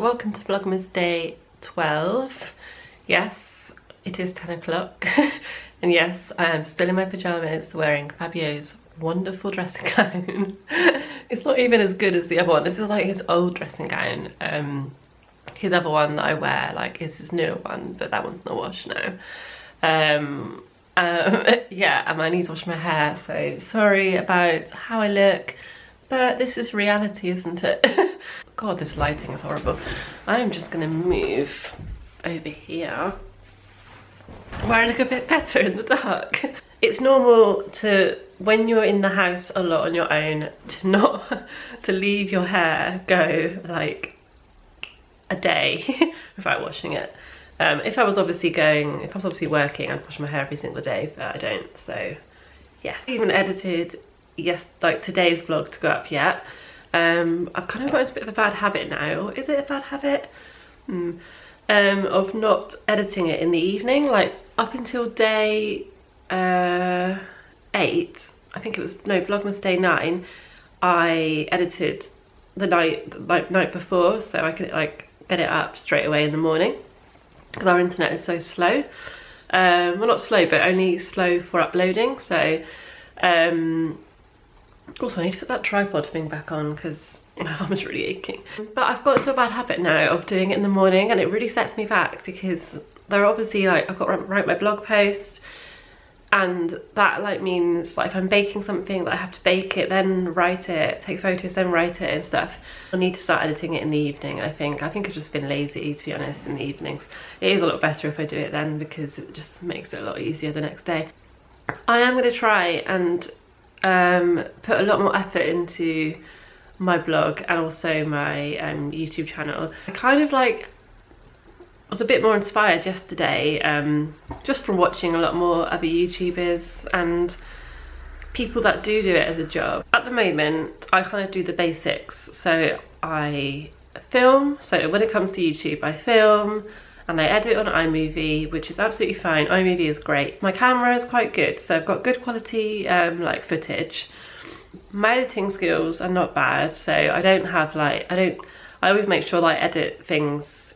welcome to Vlogmas day 12. Yes, it is 10 o'clock and yes, I am still in my pyjamas wearing Fabio's wonderful dressing gown. It's not even as good as the other one. This is like his old dressing gown. His other one that I wear like is his newer one, but that one's not washed now. Yeah, and I need to wash my hair, so sorry about how I look, but this is reality, isn't it? God, this lighting is horrible. I'm just gonna move over here where I look a bit better in the dark. It's normal to, when you're in the house a lot on your own, to leave your hair go like a day without washing it. If I was obviously working, I'd wash my hair every single day, but I don't, so yeah. I haven't edited like today's vlog to go up yet. I've kind of got into a bit of a bad habit now. Is it a bad habit? Of not editing it in the evening, like up until day 8, I think it was, no, Vlogmas day 9, I edited the night before, so I could like get it up straight away in the morning, because our internet is so slow. Well, not slow, but only slow for uploading. So also I need to put that tripod thing back on because my arm is really aching. But I've got into a bad habit now of doing it in the morning, and it really sets me back because they're obviously like, I've got to write my blog post, and that like means like if I'm baking something that I have to bake it, then write it, take photos, then write it and stuff. I need to start editing it in the evening, I think. I've just been lazy, to be honest, in the evenings. It is a lot better if I do it then because it just makes it a lot easier the next day. I am going to try and put a lot more effort into my blog and also my YouTube channel. I kind of like was a bit more inspired yesterday, just from watching a lot more other YouTubers and people that do it as a job. At the moment, I kind of do the basics. So I film, so when it comes to YouTube, I film and I edit on iMovie, which is absolutely fine. iMovie is great. My camera is quite good, so I've got good quality like footage. My editing skills are not bad, so I don't have like, I always make sure that I edit things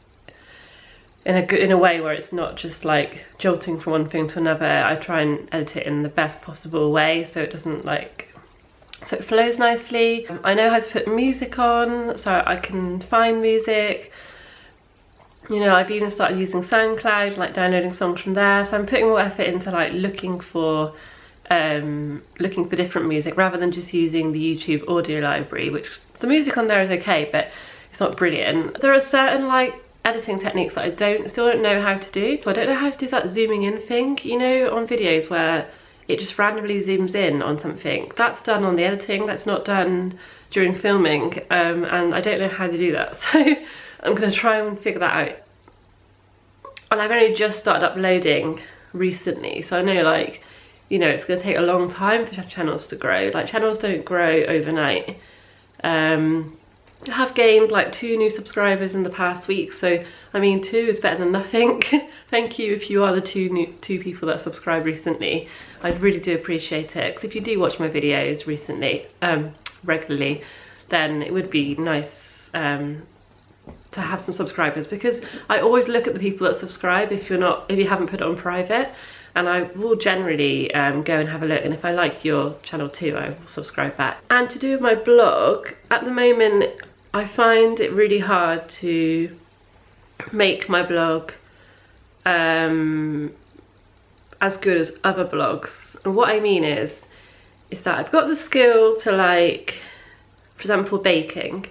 in a way where it's not just like jolting from one thing to another. I try and edit it in the best possible way so it doesn't like, so it flows nicely. I know how to put music on, so I can find music. You know, I've even started using SoundCloud, like downloading songs from there. So I'm putting more effort into like looking for different music rather than just using the YouTube audio library, which the music on there is okay, but it's not brilliant. There are certain like editing techniques that I still don't know how to do. So I don't know how to do that zooming in thing, you know, on videos where it just randomly zooms in on something. That's done on the editing, that's not done during filming, and I don't know how to do that. So I'm gonna try and figure that out. And I've only just started uploading recently, so I know like, you know, it's gonna take a long time for channels to grow. Like channels don't grow overnight. I have gained like 2 new subscribers in the past week, so I mean 2 is better than nothing. Thank you if you are the two people that subscribed recently. I really do appreciate it, because if you do watch my videos regularly, then it would be nice to have some subscribers, because I always look at the people that subscribe if you haven't put it on private, and I will generally go and have a look, and if I like your channel too, I will subscribe back. And to do with my blog, at the moment I find it really hard to make my blog as good as other blogs. And what I mean is that I've got the skill to, like, for example, baking.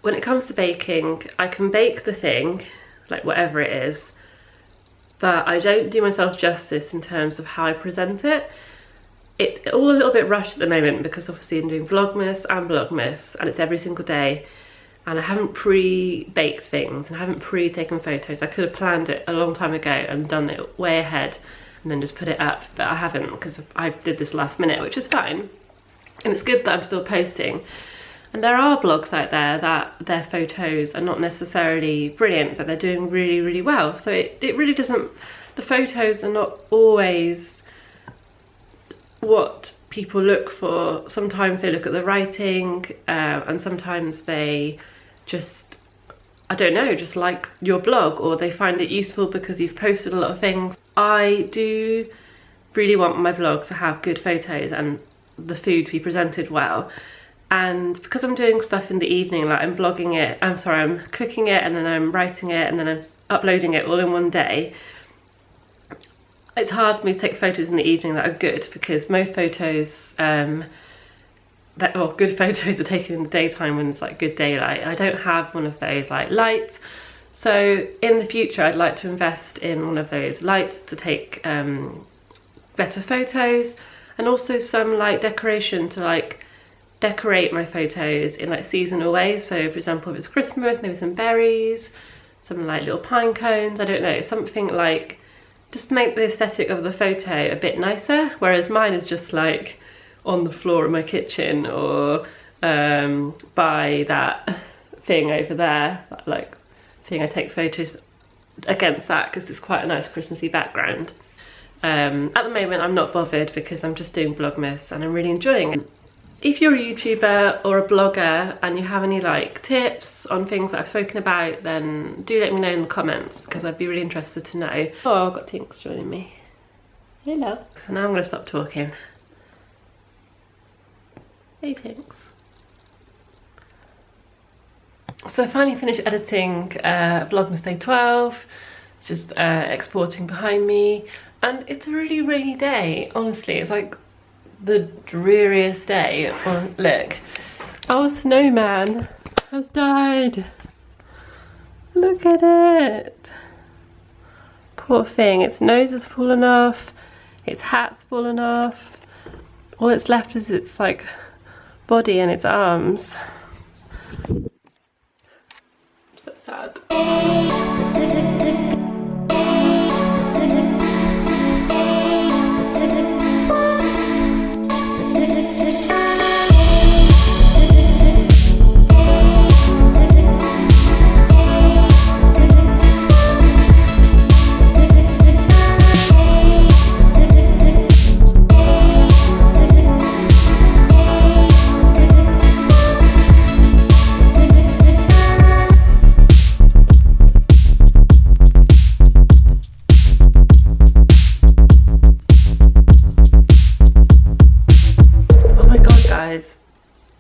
When it comes to baking, I can bake the thing, like whatever it is, but I don't do myself justice in terms of how I present it. It's all a little bit rushed at the moment because obviously I'm doing Vlogmas and it's every single day, and I haven't pre-baked things and I haven't pre-taken photos. I could have planned it a long time ago and done it way ahead and then just put it up, but I haven't because I did this last minute, which is fine. And it's good that I'm still posting. And there are blogs out there that their photos are not necessarily brilliant, but they're doing really, really well. So it really doesn't, the photos are not always what people look for. Sometimes they look at the writing, and sometimes they just I don't know, just like your blog, or they find it useful because you've posted a lot of things. I do really want my vlog to have good photos and the food to be presented well. And because I'm doing stuff in the evening, like I'm vlogging it, I'm cooking it, and then I'm writing it, and then I'm uploading it all in one day, it's hard for me to take photos in the evening that are good, because most photos, good photos are taken in the daytime when it's like good daylight. I don't have one of those like lights, so in the future I'd like to invest in one of those lights to take better photos, and also some like decoration to like decorate my photos in like seasonal ways. So for example, if it's Christmas, maybe some berries, some like little pine cones, I don't know, something like just to make the aesthetic of the photo a bit nicer, whereas mine is just like on the floor in my kitchen, or by that thing over there, that like thing I take photos against that because it's quite a nice Christmassy background. At the moment I'm not bothered because I'm just doing Vlogmas and I'm really enjoying it. If you're a YouTuber or a blogger and you have any like tips on things that I've spoken about, then do let me know in the comments, because I'd be really interested to know. Oh, I've got Tinks joining me. Hello. So now I'm going to stop talking. Hey Tinks. So I finally finished editing Vlogmas Day 12, just exporting behind me, and it's a really rainy day, honestly. It's like the dreariest day. Oh, look, our snowman has died. Look at it. Poor thing, its nose has fallen off, its hat's fallen off. All that's left is its like body and its arms. So sad.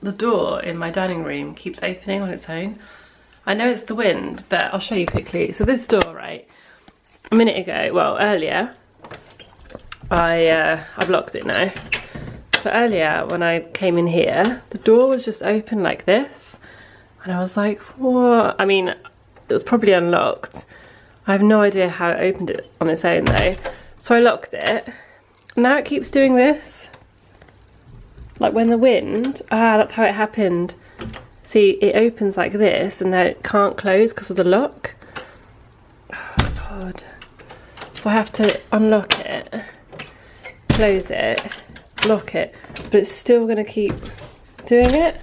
The door in my dining room keeps opening on its own. I know it's the wind, but I'll show you quickly. So this door, right, a minute ago, well earlier, I've locked it now, but earlier when I came in here, the door was just open like this, and I was like, what? I mean, it was probably unlocked. I have no idea how it opened it on its own though. So I locked it, and now it keeps doing this. Like when the wind, that's how it happened. See, it opens like this and then it can't close because of the lock. Oh God. So I have to unlock it, close it, lock it, but it's still gonna keep doing it.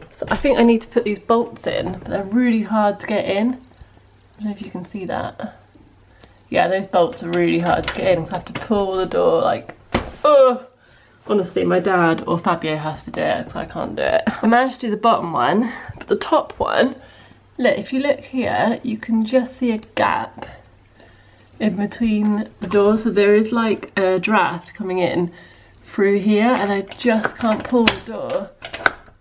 So I think I need to put these bolts in, but they're really hard to get in. I don't know if you can see that. Yeah, those bolts are really hard to get in, so I have to pull the door like, oh. Honestly, my dad or Fabio has to do it because I can't do it. I managed to do the bottom one, but the top one, look, if you look here, you can just see a gap in between the doors. So there is like a draft coming in through here, and I just can't pull the door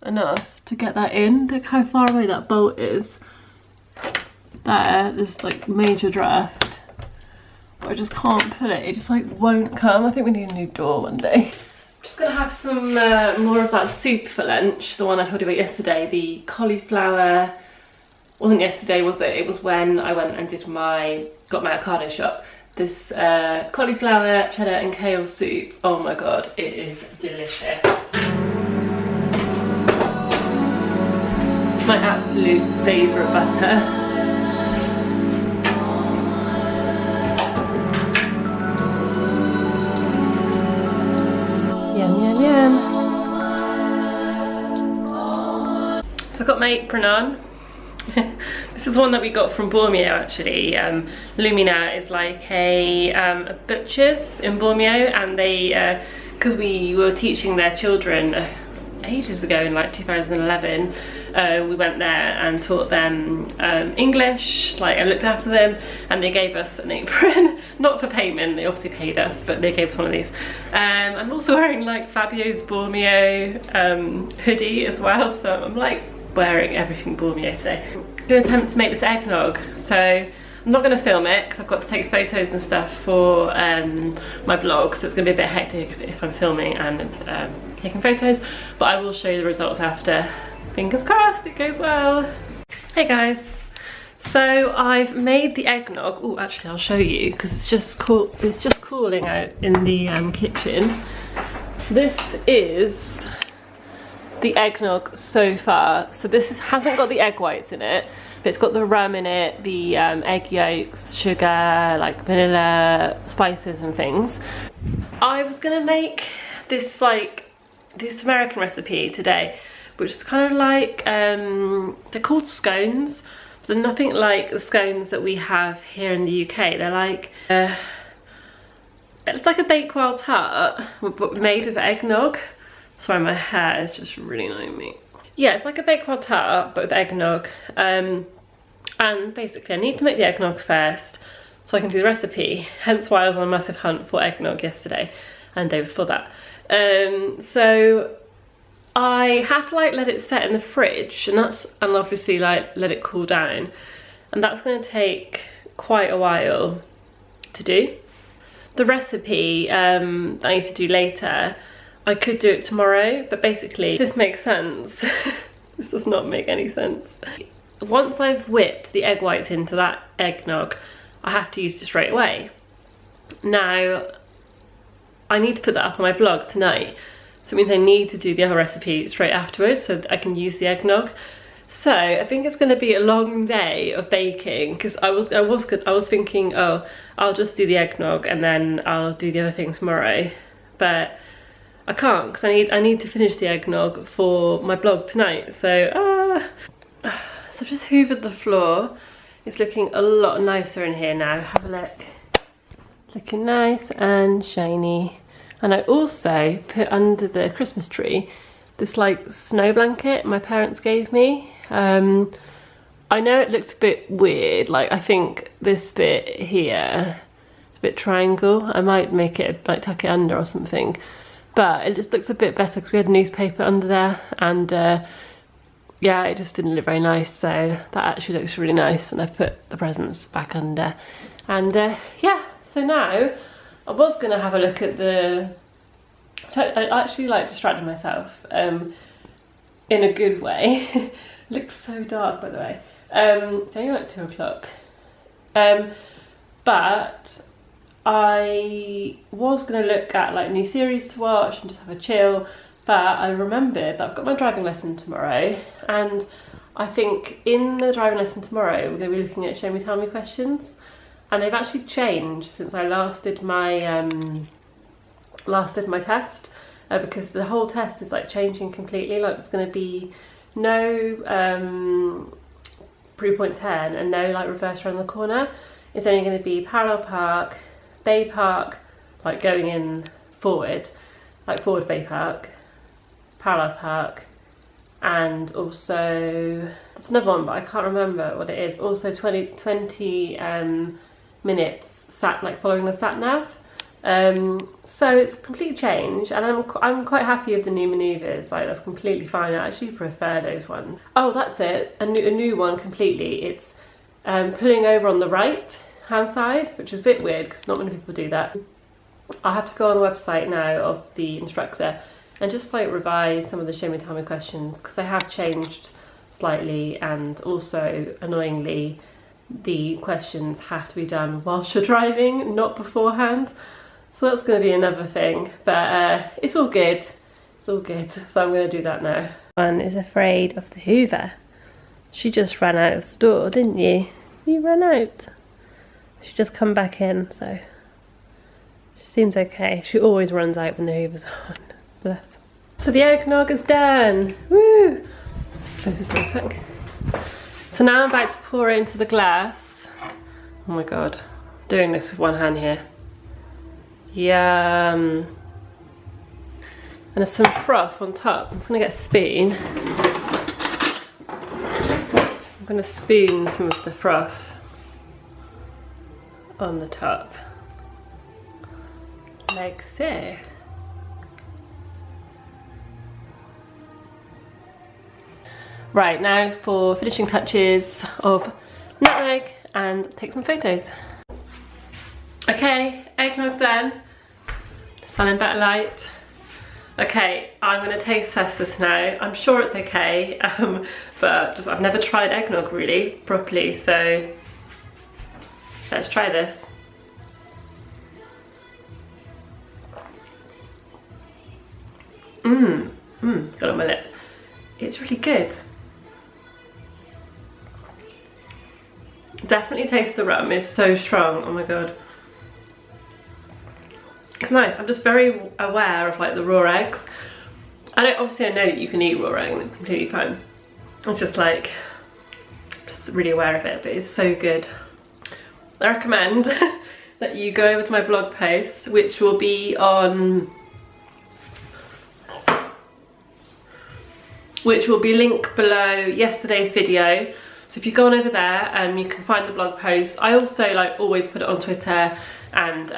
enough to get that in. Look how far away that bolt is. There's like major draft. But I just can't pull it. It just like won't come. I think we need a new door one day. Just gonna have some more of that soup for lunch, the one I told you about yesterday, the cauliflower. Wasn't yesterday, was it? It was when I went and got my avocado shop. This cauliflower, cheddar and kale soup. Oh my God, it is delicious. This is my absolute favourite butter. So I got my apron on. This is one that we got from Bormio actually. Lumina is like a butcher's in Bormio, and they, because we were teaching their children ages ago in like 2011, we went there and taught them English, like I looked after them, and they gave us an apron, not for payment, they obviously paid us, but they gave us one of these. I'm also wearing like Fabio's Bormio hoodie as well, so I'm like wearing everything Bormio today. I'm going to attempt to make this eggnog, so I'm not going to film it because I've got to take photos and stuff for my blog, so it's going to be a bit hectic if I'm filming and taking photos, but I will show you the results after. Fingers crossed it goes well. Hey guys, so I've made the eggnog. Oh, actually I'll show you because it's just cooling out in the kitchen. This is the eggnog so far. So this hasn't got the egg whites in it, but it's got the rum in it, the egg yolks, sugar, like vanilla, spices and things. I was gonna make this this American recipe today, which is kind of like, they're called scones, but they're nothing like the scones that we have here in the UK. They're like, it's like a bakewell tart, but made with eggnog. Sorry, my hair is just really annoying me. Yeah, it's like a bakewell tart, but with eggnog. And basically I need to make the eggnog first, so I can do the recipe. Hence why I was on a massive hunt for eggnog yesterday, and day before that. So I have to like let it set in the fridge, and obviously like let it cool down, and that's going to take quite a while to do. The recipe I need to do later. I could do it tomorrow, but basically this makes sense. This does not make any sense. Once I've whipped the egg whites into that eggnog, I have to use it straight away. Now I need to put that up on my blog tonight. So it means I need to do the other recipe straight afterwards so that I can use the eggnog. So I think it's going to be a long day of baking, because I was thinking, oh, I'll just do the eggnog and then I'll do the other thing tomorrow. But I can't, because I need to finish the eggnog for my blog tonight. So so I've just hoovered the floor. It's looking a lot nicer in here now. Have a look. It's looking nice and shiny. And I also put under the Christmas tree this like snow blanket my parents gave me. I know it looks a bit weird, like I think this bit here, it's a bit triangle. I might make it like tuck it under or something, but it just looks a bit better because we had newspaper under there, and yeah, it just didn't look very nice, so that actually looks really nice, and I've put the presents back under. And yeah, so now I was going to have a look at the... I actually like distracted myself in a good way. It looks so dark, by the way. It's only like 2 o'clock. But I was going to look at like new series to watch and just have a chill. But I remembered that I've got my driving lesson tomorrow. And I think in the driving lesson tomorrow, we're going to be looking at Show Me Tell Me questions. And they've actually changed since I last did my test, because the whole test is like changing completely. Like it's going to be no 3.10 and no like reverse around the corner. It's only going to be parallel park, bay park, like going in forward, like forward bay park, parallel park, and also there's another one but I can't remember what it is. Also 20 minutes following the sat nav. So it's a complete change, and I'm quite happy with the new manoeuvres. Like that's completely fine. I actually prefer those ones. Oh, that's it. A new one completely. It's pulling over on the right hand side, which is a bit weird because not many people do that. I have to go on the website now of the instructor and just like revise some of the Show Me Tell Me questions, because they have changed slightly, and also annoyingly the questions have to be done whilst you're driving, not beforehand. So that's going to be another thing, but it's all good. It's all good, so I'm going to do that now. One is afraid of the Hoover. She just ran out of the door, didn't you? You ran out. She just come back in, so she seems okay. She always runs out when the Hoover's on. Bless. So the eggnog is done. Woo! Close this door a sec. So now I'm about to pour it into the glass. Oh my god, doing this with one hand here. Yum. And there's some froth on top. I'm just gonna get a spoon. I'm going to spoon some of the froth on the top, like so. Right, now for finishing touches of nutmeg and take some photos. Okay, eggnog done. Sun in better light. Okay, I'm gonna taste test this now. I'm sure it's okay, but just I've never tried eggnog really properly, so let's try this. Got it on my lip. It's really good. Definitely taste the rum, it's so strong, oh my god. It's nice. I'm just very aware of like the raw eggs. Obviously I know that you can eat raw egg and it's completely fine. It's just like, just really aware of it, but it's so good. I recommend that you go over to my blog post, which will be on, which will be linked below yesterday's video. So if you go on over there, you can find the blog post. I also like always put it on Twitter, and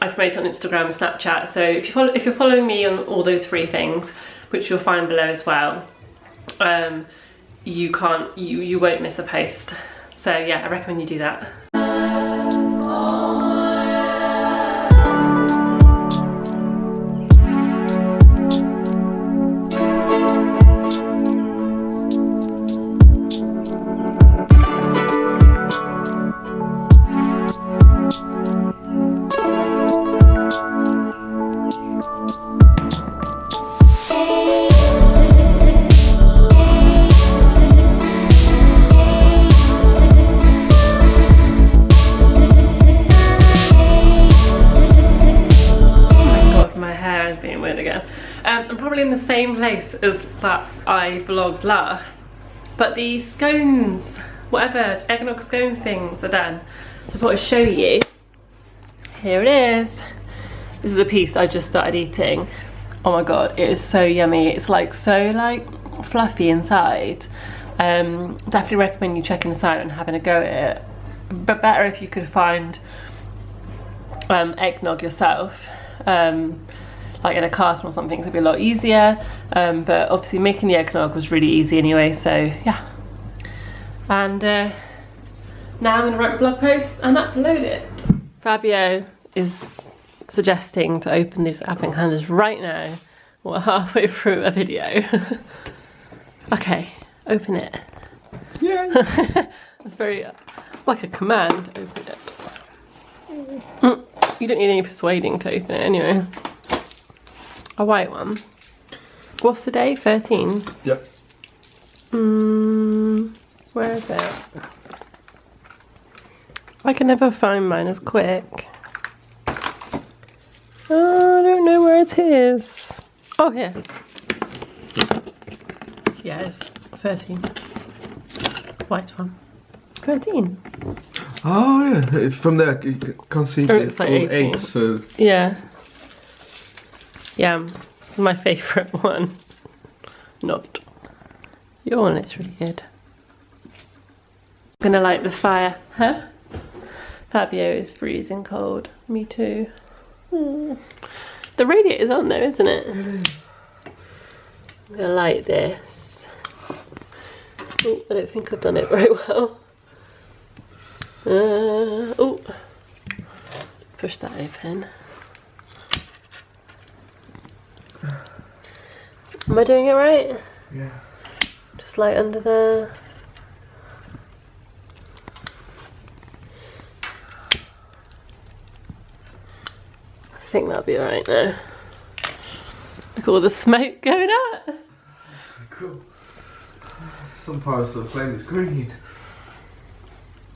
I promote it on Instagram and Snapchat. So if you're following me on all those 3 things, which you'll find below as well, you won't miss a post. So yeah, I recommend you do that. I'm probably in the same place as that I vlogged last, but the scones, whatever eggnog scone things are done. So I thought I'd show you. Here it is. This is a piece I just started eating. Oh my god, it is so yummy. It's like so like fluffy inside. Definitely recommend you checking this out and having a go at it. But better if you could find eggnog yourself. Like in a carton or something, so it'd be a lot easier, but obviously making the eggnog was really easy anyway, so yeah. And now I'm going to write a blog post and upload it. Fabio is suggesting to open these advent calendars right now. We're halfway through a video. Okay, open it. Yeah. That's very like a command, open it. You don't need any persuading to open it anyway. A white one. What's the day? 13? Yep. Where is it? I can never find mine as quick. Oh, I don't know where it is. Oh, here. Yeah, it's 13. White one. 13. Oh, yeah. From there, you can't see Oh, it's like 18. 8, so... Yeah. Yeah, my favourite one. Not. Your one is really good. I'm gonna light the fire. Huh? Fabio is freezing cold. Me too. The radiator's on though, isn't it? I'm gonna light this. Oh, I don't think I've done it very well. Oh, push that open. Am I doing it right? Yeah. Just light under there. I think that'll be alright now. Look at all the smoke going up. Cool. Some parts of the flame is green.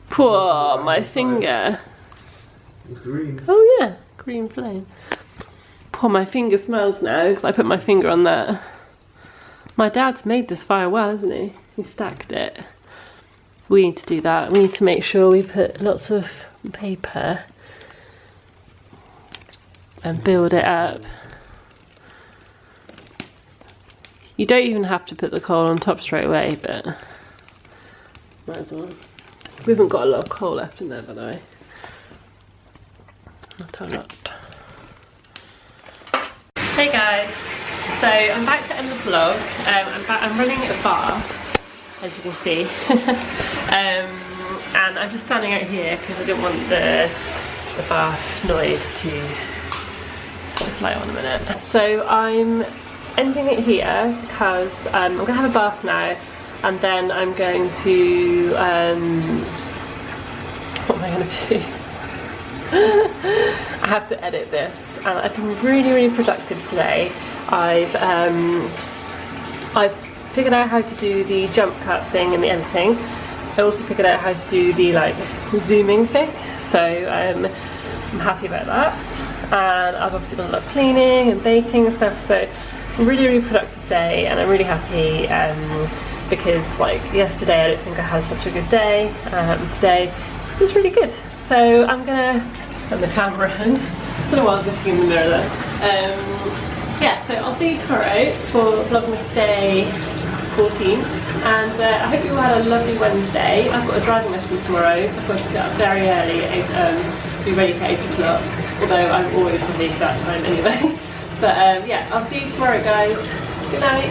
Poor, my finger. It's green. Oh yeah, green flame. Poor, my finger smells now because I put my finger on that. My dad's made this fire well, hasn't he? He stacked it. We need to do that. We need to make sure we put lots of paper and build it up. You don't even have to put the coal on top straight away, but Might as well. We haven't got a lot of coal left in there, by the way. Not a lot. Hey guys, so I'm back to end the vlog. I'm running a bar, as you can see. And I'm just standing out here because I didn't want the bath noise to just light on a minute. So I'm ending it here because I'm gonna have a bath now, and then I'm going to what am I gonna do? I have to edit this, and I've been really productive today. I've figured out how to do the jump cut thing in the editing. I also figured out how to do the like zooming thing, so I'm happy about that. And I've obviously done a lot of cleaning and baking and stuff, so really productive day, and I'm really happy because like yesterday I don't think I had such a good day. Today it was really good. So I'm gonna turn the camera on. I don't know why I was looking in the mirror there. Yeah, so I'll see you tomorrow for Vlogmas Day 14, and I hope you all had a lovely Wednesday. I've got a driving lesson tomorrow, so I've got to get up very early at 8, be ready for 8 o'clock, although I'm always ready for that time anyway. But yeah, I'll see you tomorrow guys. Good night.